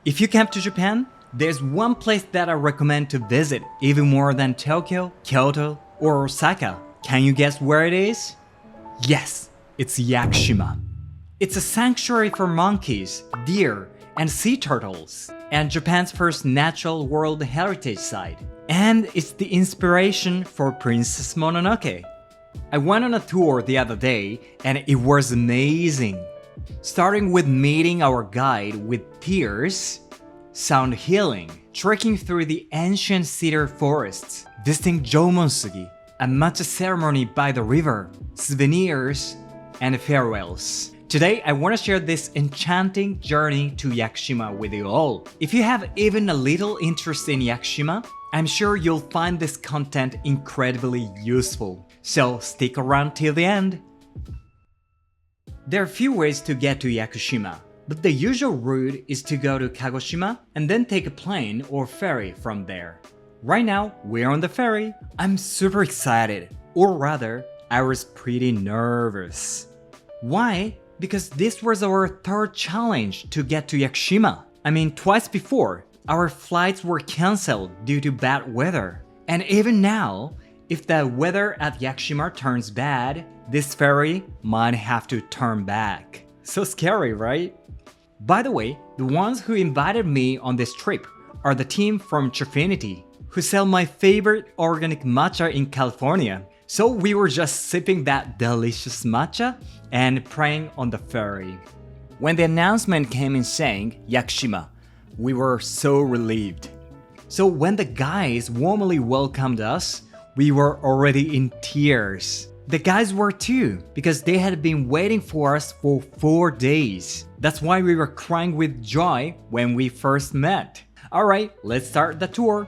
If you came to Japan, there's one place that I recommend to visit even more than Tokyo, Kyoto, or Osaka. Can you guess where it is? Yes, it's Yakushima. It's a sanctuary for monkeys, deer, and sea turtles, and Japan's first natural World Heritage Site. And it's the inspiration for Princess Mononoke. I went on a tour the other day and it was amazing. Starting with meeting our guide with tears, sound healing, trekking through the ancient cedar forests, visiting Jomon Sugi, a matcha ceremony by the river, souvenirs, and farewells. Today, I want to share this enchanting journey to Yakushima with you all. If you have even a little interest in Yakushima, I'm sure you'll find this content incredibly useful. So stick around till the end. There are a few ways to get to Yakushima, but the usual route is to go to Kagoshima and then take a plane or ferry from there. Right now, we're on the ferry. I'm super excited, or rather, I was pretty nervous. Why? Because this was our third challenge to get to Yakushima. I mean, twice before, our flights were cancelled due to bad weather. And even now, if the weather at Yakushima turns bad, this ferry might have to turn back. So scary, right? By the way, the ones who invited me on this trip are the team from Trifinity, who sell my favorite organic matcha in California. So we were just sipping that delicious matcha and praying on the ferry. When the announcement came in saying Yakushima, we were so relieved. So when the guys warmly welcomed us, we were already in tears. The guys were too, because they had been waiting for us for 4 days. That's why we were crying with joy when we first met. Alright, let's start the tour.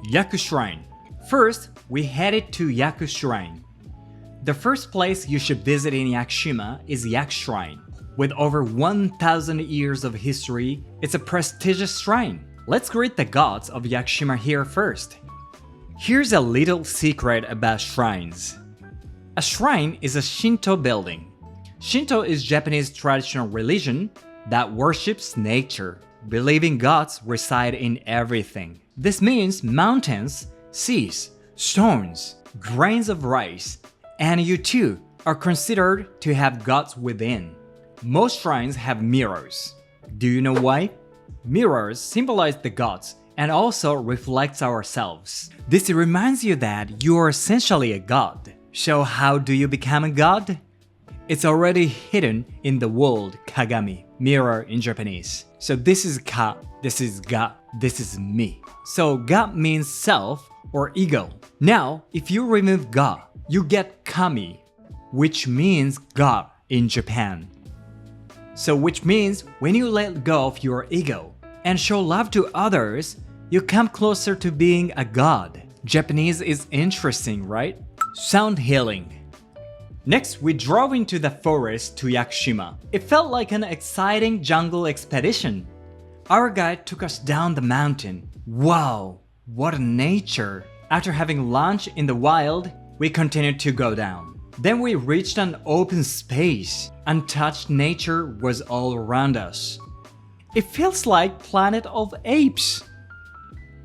Yaku Shrine. First, we headed to Yaku Shrine. The first place you should visit in Yakushima is Yaku Shrine. With over 1,000 years of history, it's a prestigious shrine. Let's greet the gods of Yakushima here first. Here's a little secret about shrines. A shrine is a Shinto building. Shinto is Japanese traditional religion that worships nature, believing gods reside in everything. This means mountains, seas, stones, grains of rice, and you too are considered to have gods within. Most shrines have mirrors. Do you know why? Mirrors symbolize the gods and also reflects ourselves. This reminds you that you are essentially a god. So how do you become a god? It's already hidden in the word kagami, mirror in Japanese. So this is ka, this is ga, this is me. So ga means self or ego. Now, if you remove ga, you get kami, which means god in Japan. So which means when you let go of your ego and show love to others, you come closer to being a god. Japanese is interesting, right? Sound healing. Next, we drove into the forest to Yakushima. It felt like an exciting jungle expedition. Our guide took us down the mountain. Wow, what a nature! After having lunch in the wild, we continued to go down. Then we reached an open space. Untouched nature was all around us. It feels like Planet of Apes.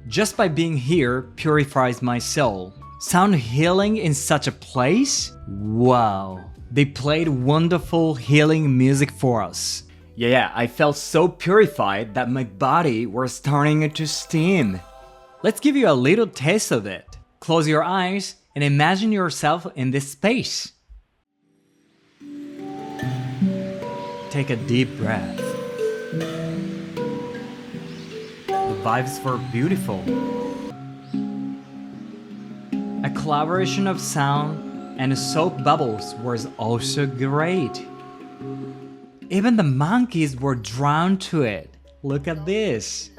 Just by being here purifies my soul. Sound healing in such a place? Wow. They played wonderful healing music for us. Yeah, I felt so purified that my body was turning into steam. Let's give you a little taste of it. Close your eyes and imagine yourself in this space. Take a deep breath. The vibes were beautiful. A collaboration of sound and soap bubbles was also great. Even the monkeys were drawn to it. Look at this.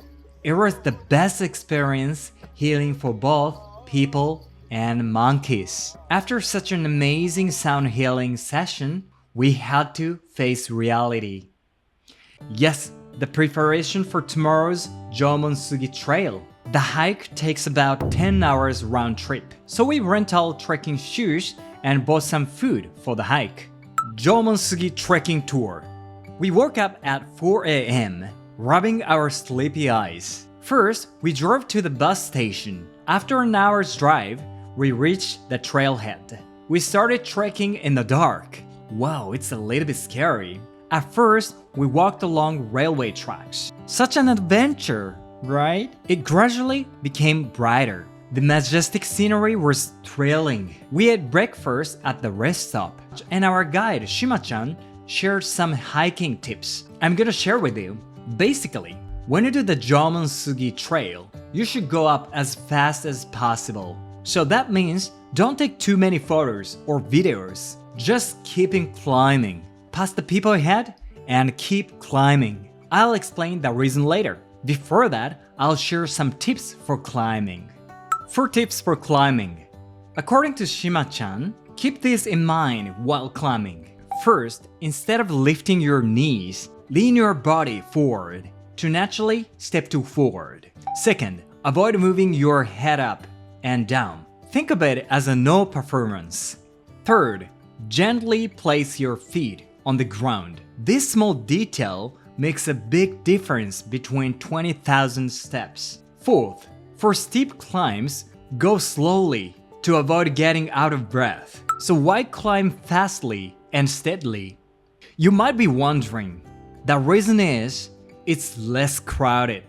It was the best experience healing for both people and monkeys. After such an amazing sound healing session, we had to face reality. Yes, the preparation for tomorrow's Jomon Sugi trail. The hike takes about 10 hours round trip, so we rent all trekking shoes and bought some food for the hike. Jomon Sugi trekking tour. We woke up at 4 a.m., rubbing our sleepy eyes. First, we drove to the bus station. After an hour's drive, we reached the trailhead. We started trekking in the dark. Wow, it's a little bit scary. At first, we walked along railway tracks. Such an adventure, right? It gradually became brighter. The majestic scenery was thrilling. We ate breakfast at the rest stop, and our guide, Shima-chan, shared some hiking tips I'm gonna share with you. Basically, when you do the Jomon Sugi trail, you should go up as fast as possible. So that means don't take too many photos or videos. Just keeping climbing. Pass the people ahead and keep climbing. I'll explain the reason later. Before that, I'll share some tips for climbing. 4 tips for climbing. According to Shima-chan, keep this in mind while climbing. First, instead of lifting your knees, lean your body forward to naturally step to forward. Second, avoid moving your head up and down. Think of it as a no performance. Third, gently place your feet on the ground. This small detail makes a big difference between 20,000 steps. Fourth, for steep climbs, go slowly to avoid getting out of breath. So why climb fastly and steadily? You might be wondering. The reason is, it's less crowded.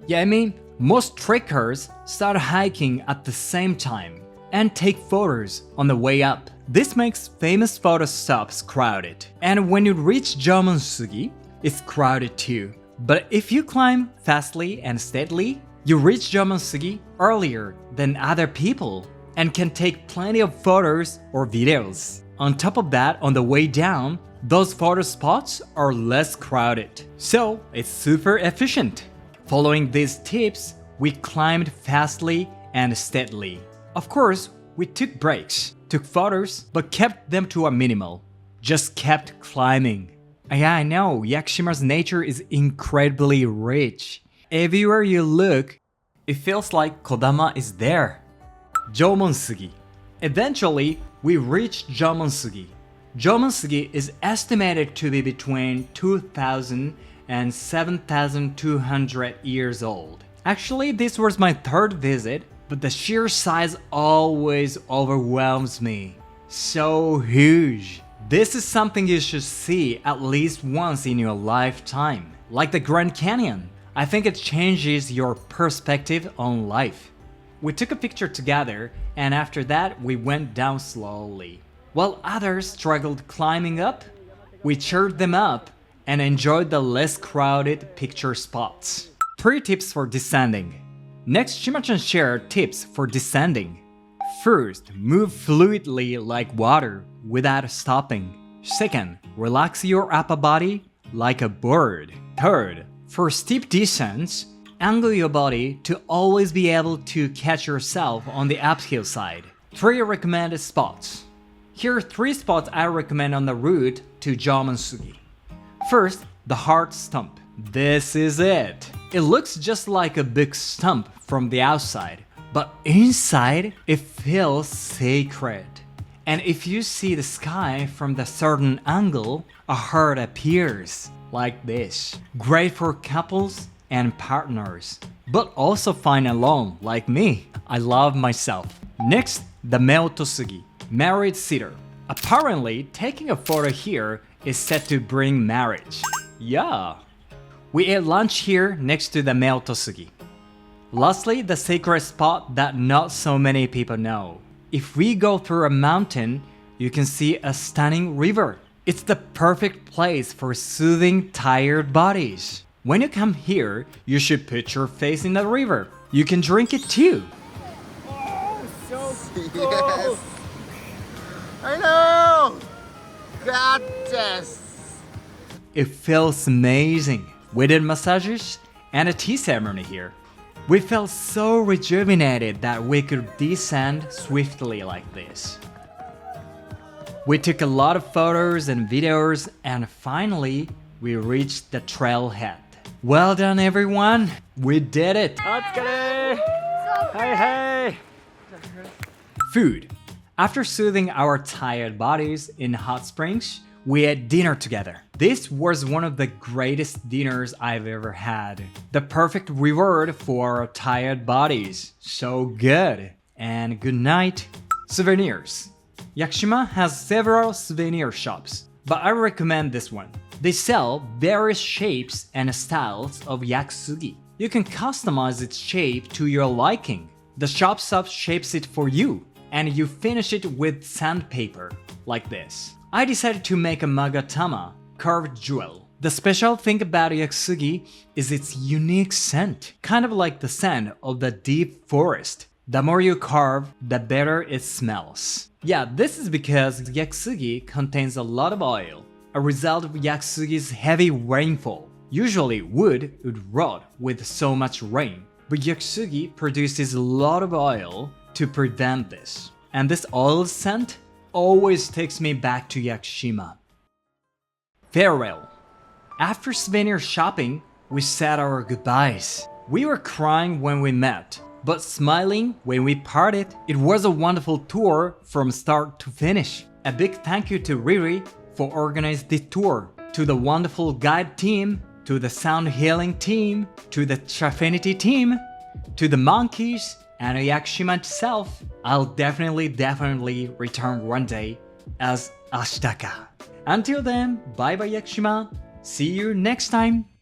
Yeah, I mean, most trekkers start hiking at the same time and take photos on the way up. This makes famous photo stops crowded. And when you reach Jomon Sugi, it's crowded too. But if you climb fastly and steadily, you reach Jomon Sugi earlier than other people and can take plenty of photos or videos. On top of that, on the way down, those photo spots are less crowded. So it's super efficient. Following these tips, we climbed fastly and steadily. Of course, we took breaks, took photos, but kept them to a minimal. Just kept climbing. Yeah, I know, Yakushima's nature is incredibly rich. Everywhere you look, it feels like Kodama is there. Jomon Sugi. Eventually, we reached Jomon Sugi. Jomon Sugi is estimated to be between 2,000 and 7,200 years old. Actually, this was my 3rd visit, but the sheer size always overwhelms me. So huge. This is something you should see at least once in your lifetime. Like the Grand Canyon. I think it changes your perspective on life. We took a picture together, and after that we went down slowly. While others struggled climbing up, we cheered them up and enjoyed the less crowded picture spots. 3 tips for descending. Next, Shima-chan shared tips for descending. First, move fluidly like water without stopping. Second, relax your upper body like a bird. Third, for steep descents, angle your body to always be able to catch yourself on the uphill side. 3 recommended spots. Here are 3 spots I recommend on the route to Jomon Sugi. First, the heart stump. This is it. It looks just like a big stump from the outside, but inside it feels sacred. And if you see the sky from the certain angle, a heart appears like this. Great for couples and partners, but also fine alone like me. I love myself. Next, the Meoto Sugi, married cedar. Apparently, taking a photo here is said to bring marriage. Yeah. We ate lunch here next to the Meoto Sugi. Lastly, the sacred spot that not so many people know. If we go through a mountain, you can see a stunning river. It's the perfect place for soothing tired bodies. When you come here, you should put your face in the river. You can drink it too. Oh, so cool. Yes. I know. Gorgeous. It feels amazing. We did massages and a tea ceremony here. We felt so rejuvenated that we could descend swiftly like this. We took a lot of photos and videos, and finally, we reached the trailhead. Well done, everyone! We did it! Otsukare! Hey, hey! Food. After soothing our tired bodies in hot springs, we ate dinner together. This was one of the greatest dinners I've ever had. The perfect reward for our tired bodies. So good. And good night. Souvenirs. Yakushima has several souvenir shops, but I recommend this one. They sell various shapes and styles of yakusugi. You can customize its shape to your liking. The shop shapes it for you, and you finish it with sandpaper, like this. I decided to make a magatama, carved jewel. The special thing about yakusugi is its unique scent, kind of like the scent of the deep forest. The more you carve, the better it smells. Yeah, this is because yakusugi contains a lot of oil, a result of yakusugi's heavy rainfall. Usually wood would rot with so much rain, but yakusugi produces a lot of oil to prevent this. And this oil scent always takes me back to Yakushima. Farewell. After souvenir shopping, we said our goodbyes. We were crying when we met, but smiling when we parted. It was a wonderful tour from start to finish. A big thank you to RiRi for organizing this tour, to the wonderful guide team, to the sound healing team, to the Trafinity team, to the monkeys, and Yakushima itself. I'll definitely return one day as Ashitaka. Until then, bye bye Yakushima. See you next time.